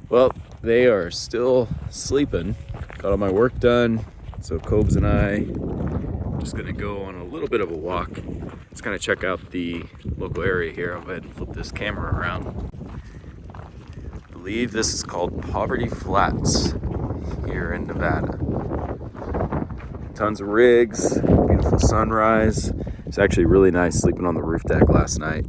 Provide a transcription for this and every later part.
Well, they are still sleeping. Got all my work done, so Cobes and I just gonna go on a little bit of a walk. Just kind of check out the local area here. I'll go ahead and flip this camera around. I believe this is called Poverty Flats here in Nevada. Tons of rigs, beautiful sunrise. It's actually really nice sleeping on the roof deck last night.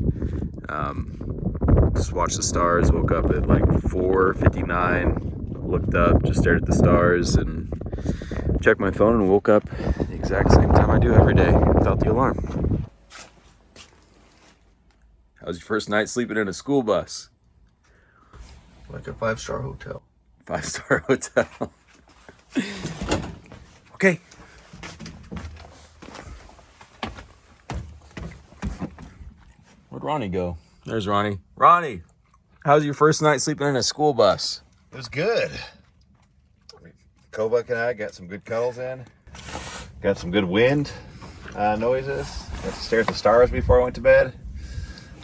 Just watched the stars, woke up at like 4:59, looked up, just stared at the stars, and checked my phone and woke up at the exact same time I do every day without the alarm. How's your first night sleeping in a school bus? Like a 5-star hotel. 5-star hotel. Okay. Where'd Ronnie go? There's Ronnie. Ronnie, how's your first night sleeping in a school bus? It was good. Kobuk and I got some good cuddles in. Got some good wind noises. Got to stare at the stars before I went to bed.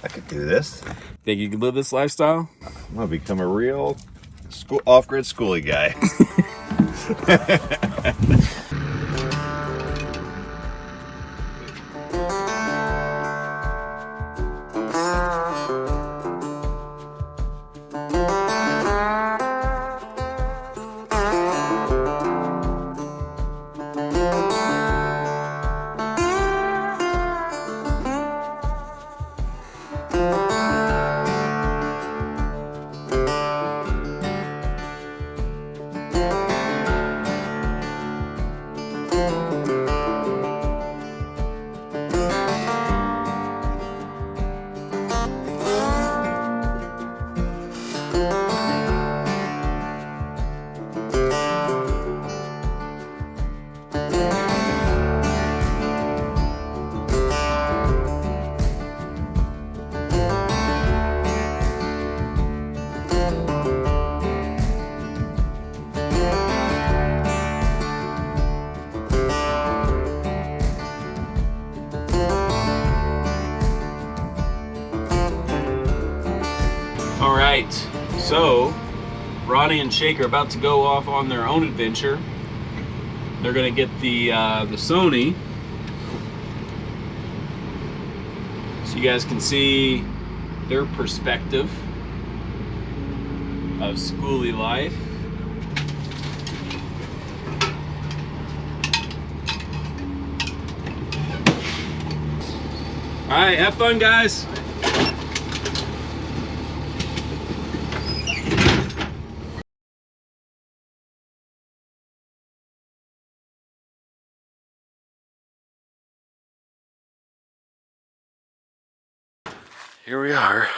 I could do this. Think you could live this lifestyle? I'm gonna become a real off-grid schoolie guy. Alright, so Ronnie and Shake are about to go off on their own adventure. They're gonna get the Sony, so you guys can see their perspective of schoolie life. Alright, have fun, guys. Here we are.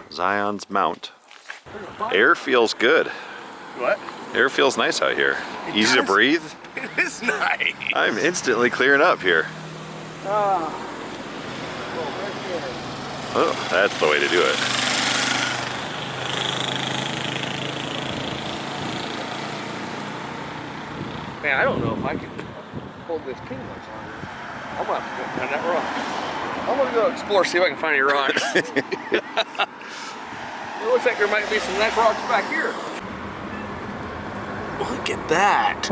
Zion's Mount. Air feels good. What? Air feels nice out here. Easy to breathe. It is nice. I'm instantly clearing up here. Oh, that's the way to do it. Man, I don't know if I can hold this too much longer. I'm gonna have to go find that rock. I'm gonna go explore, see if I can find any rocks. It looks like there might be some nice rocks back here. Look at that.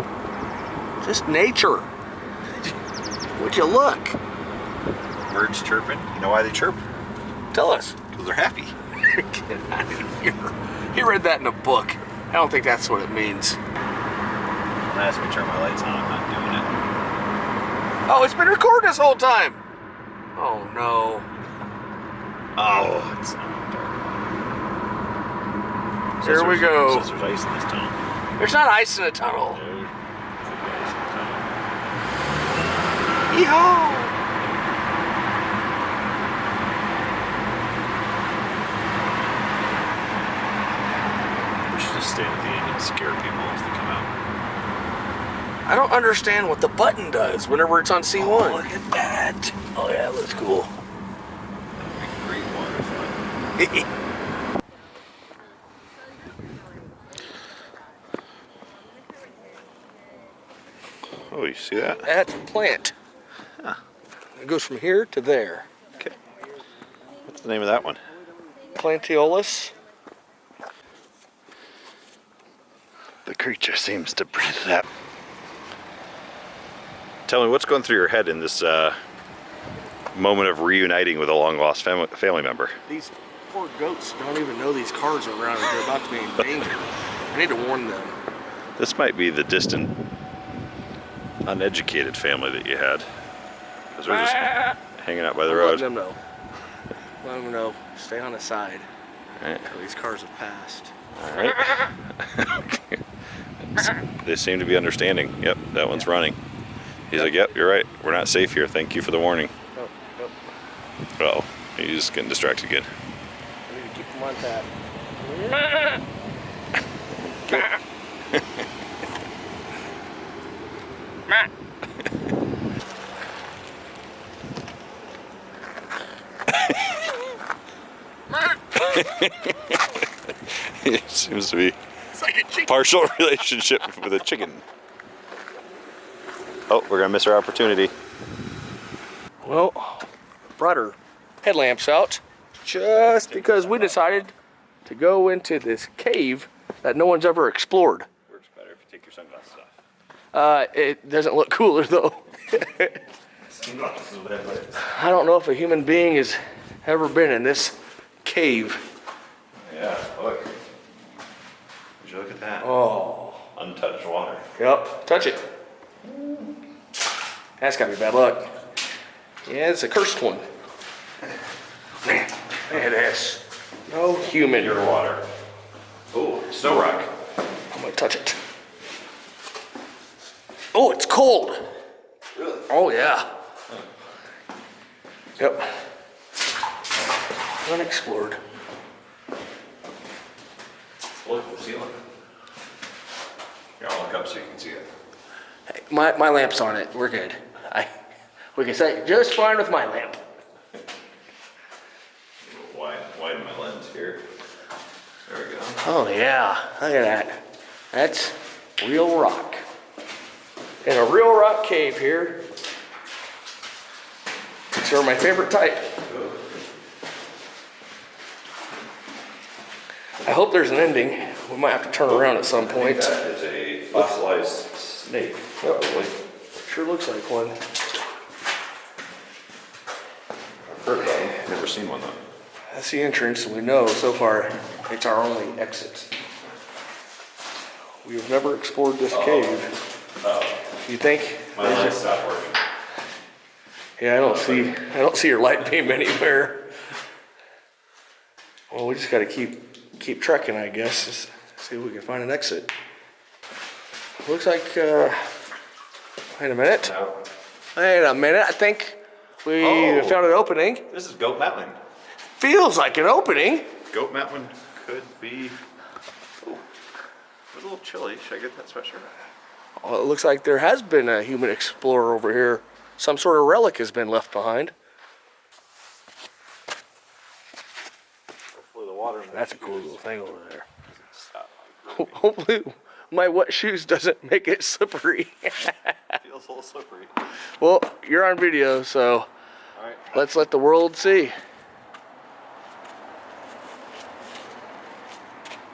Just nature. Would you look? Birds chirping. You know why they chirp? Tell us. Because they're happy. Get out of here. He read that in a book. I don't think that's what it means. Don't ask me to turn my lights on. I'm not doing it. Oh, it's been recording this whole time. Oh no. Oh, it's not dark. Here we go. Says there's ice in this tunnel. There's not ice in the tunnel. There's ice in the tunnel. Yeehaw! We should just stand at the end and scare people as they come out. I don't understand what the button does whenever it's on C1. Oh, look at that. Oh yeah, that's cool. Great water fun. Oh, you see that? That's a plant. Huh. It goes from here to there. Okay. What's the name of that one? Planteolus. The creature seems to breathe that. Tell me, what's going through your head in this moment of reuniting with a long-lost family member? These poor goats don't even know these cars are around and they're about to be in danger. I need to warn them. This might be the distant, uneducated family that you had. Because they're just hanging out by the road. Let them know. Let them know. Stay on the side. All right. Until these cars have passed. All right. They seem to be understanding. Yep, that one's running. He's like, yep, you're right. We're not safe here. Thank you for the warning. Oh, oh. Uh-oh. He's getting distracted again. I need to keep them on tap. It seems to be Like a chicken. partial relationship with a chicken. Oh, we're gonna miss our opportunity. Well, brought our headlamps out just because we decided to go into this cave that no one's ever explored. Works better if you take your sunglasses off. It doesn't look cooler though. I don't know if a human being has ever been in this cave. Yeah, look. Would you look at that? Oh. Untouched water. Yep, touch it. That's gotta be bad luck. Yeah, it's a cursed one. Man, it is. No human. Pure water. Oh, snow rock. I'm gonna touch it. Oh, it's cold. Really? Oh yeah. Yep. Unexplored. Look at the ceiling. Here, I'll look up so you can see it. Hey, my lamp's on it. We're good. We can say just fine with my lamp. Widen my lens here. There we go. Oh yeah, look at that. That's real rock. In a real rock cave here. These are my favorite type. I hope there's an ending. We might have to turn around at some point. That is a fossilized snake, probably. Sure looks like one. Heard about them. Never seen one though. That's the entrance. We know so far it's our only exit. We have never explored this cave. You think? My light stopped working. Yeah, I don't see your light beam anywhere. Well, we just got to keep trekking, I guess. Just see if we can find an exit. Looks like. Wait a minute. No. Wait a minute. I think we found an opening. This is Goat Mountain. Feels like an opening. Goat Mountain could be. Ooh, a little chilly. Should I get that sweatshirt? Well, it looks like there has been a human explorer over here. Some sort of relic has been left behind. Hopefully the water. That's a cool little thing over there. Hopefully my wet shoes doesn't make it slippery. Feels a little slippery. Well, you're on video, so Alright. let's let the world see.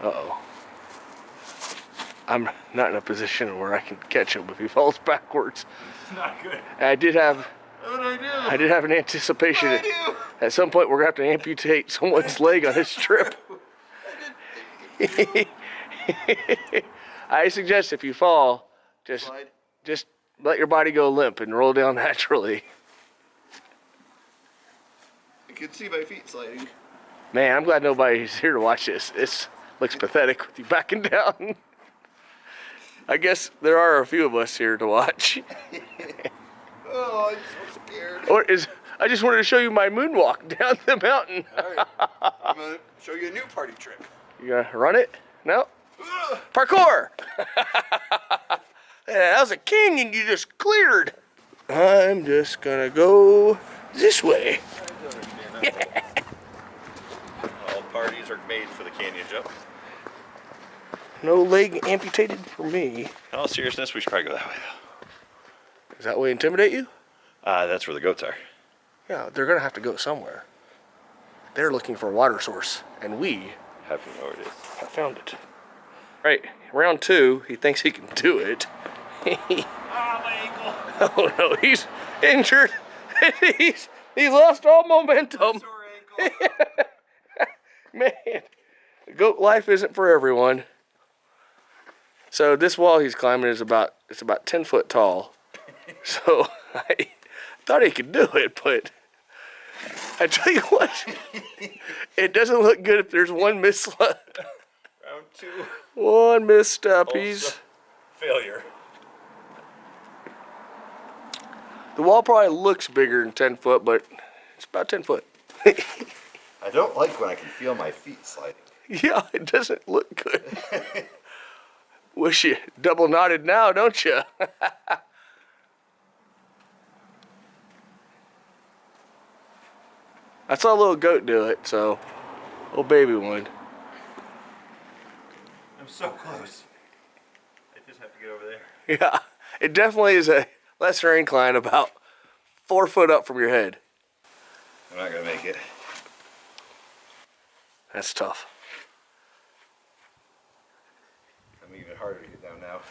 Uh-oh. I'm not in a position where I can catch him if he falls backwards. It's not good. I did have What do I do? I did have an anticipation What do that I do? at some point we're gonna have to amputate someone's leg on this trip. I suggest if you fall, just let your body go limp and roll down naturally. You can see my feet sliding. Man, I'm glad nobody's here to watch this. This looks pathetic with you backing down. I guess there are a few of us here to watch. Oh, I'm so scared. I just wanted to show you my moonwalk down the mountain. Alright, I'm gonna show you a new party trick. You gonna run it? No? Parkour! Yeah, that was a canyon you just cleared. I'm just gonna go this way. All parties are made for the canyon jump. No leg amputated for me. In all seriousness, we should probably go that way though. Does that way intimidate you? That's where the goats are. Yeah, they're gonna have to go somewhere. They're looking for a water source, and we Have you know where it is? have found it. Right, round 2, he thinks he can do it. My ankle. Oh no, he's injured. he's lost all momentum. Sore ankle. Man, goat life isn't for everyone. So this wall he's climbing is about 10 foot tall. So I thought he could do it, but I tell you what, it doesn't look good if there's one Round 2. one misstep. He's Failure. the wall probably looks bigger than 10 foot, but it's about 10 foot. I don't like when I can feel my feet sliding. Yeah, it doesn't look good. Wish you double knotted now, don't you? I saw a little goat do it, so little baby one. I'm so close. I just have to get over there. Yeah, it definitely is a lesser incline, about 4 foot up from your head. I'm not gonna make it. That's tough. I'm even harder to get down now.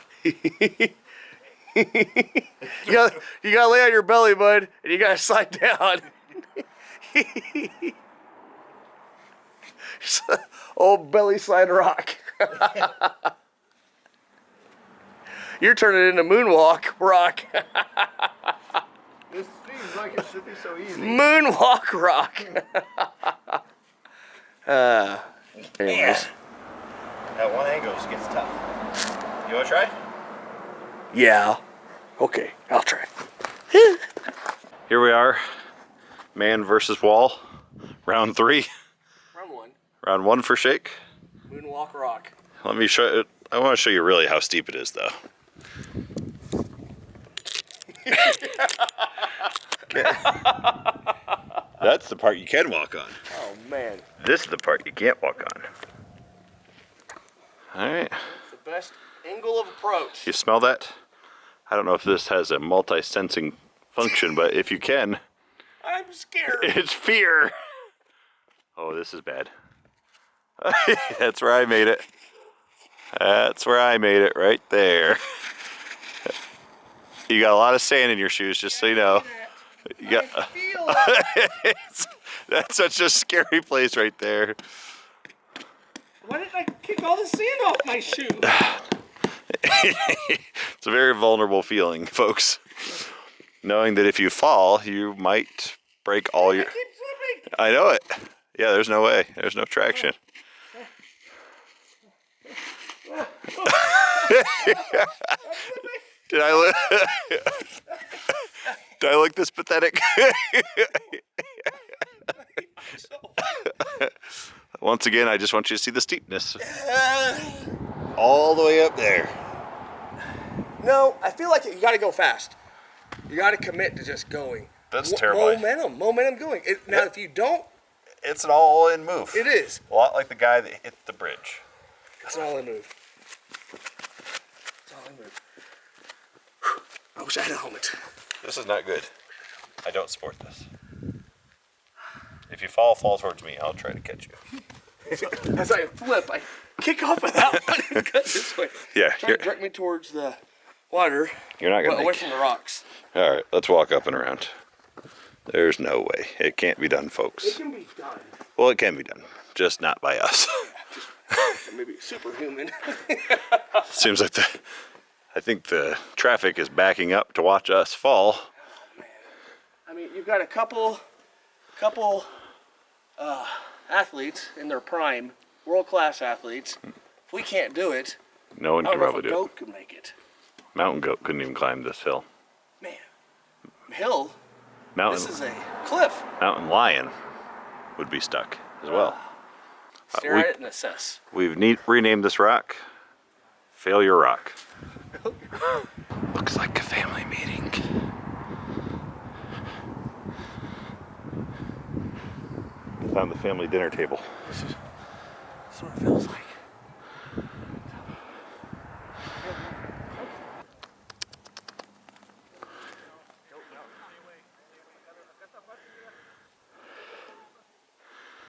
You gotta lay on your belly, bud, and you gotta slide down. Old belly slide rock. You're turning into moonwalk rock. This seems like it should be so easy. Moonwalk rock. Anyways. That one angle just gets tough. You wanna try? Yeah. Okay, I'll try. Here we are. Man versus wall. Round 3. Round 1. Round 1 for shake. Moonwalk rock. Let me show it. I want to show you really how steep it is though. That's the part you can walk on. Oh man. This is the part you can't walk on. Alright. It's the best angle of approach. You smell that? I don't know if this has a multi-sensing function, but if you can, I'm scared. it's fear. Oh, this is bad. That's where I made it. That's where I made it, right there. You got a lot of sand in your shoes, just so you know. You got, I feel it. that's such a scary place right there. Why did I kick all the sand off my shoe? It's a very vulnerable feeling, folks. Knowing that if you fall, you might break all your... I keep slipping. I know it. Yeah, there's no way. There's no traction. Did I look? Did I look this pathetic? Once again, I just want you to see the steepness. All the way up there. No, I feel like you got to go fast. You got to commit to just going. That's terrible. Momentum going. Now, if you don't, It's an all-in move. it is. A lot like the guy that hit the bridge. It's an all-in move. It's all-in move. I wish I had a helmet. This is not good. I don't support this. If you fall towards me. I'll try to catch you. As I flip, I kick off of that one and cut this way. Yeah, Try to direct me towards the water, you're not but gonna away make from it. the rocks. All right, let's walk up and around. There's no way. It can't be done, It folks. can be done. Well, it can be done, just not by us. Maybe superhuman. Seems like I think the traffic is backing up to watch us fall. I mean, you've got a couple athletes in their prime, world-class athletes. If we can't do it, No one I can don't know if probably a do it. goat could make it. Mountain goat couldn't even climb this hill. Man, hill. This is a cliff. Mountain lion would be stuck as well. Stare at it and assess. We've renamed this rock Failure Rock. Looks like a family meeting. Found the family dinner table. That's what it feels like.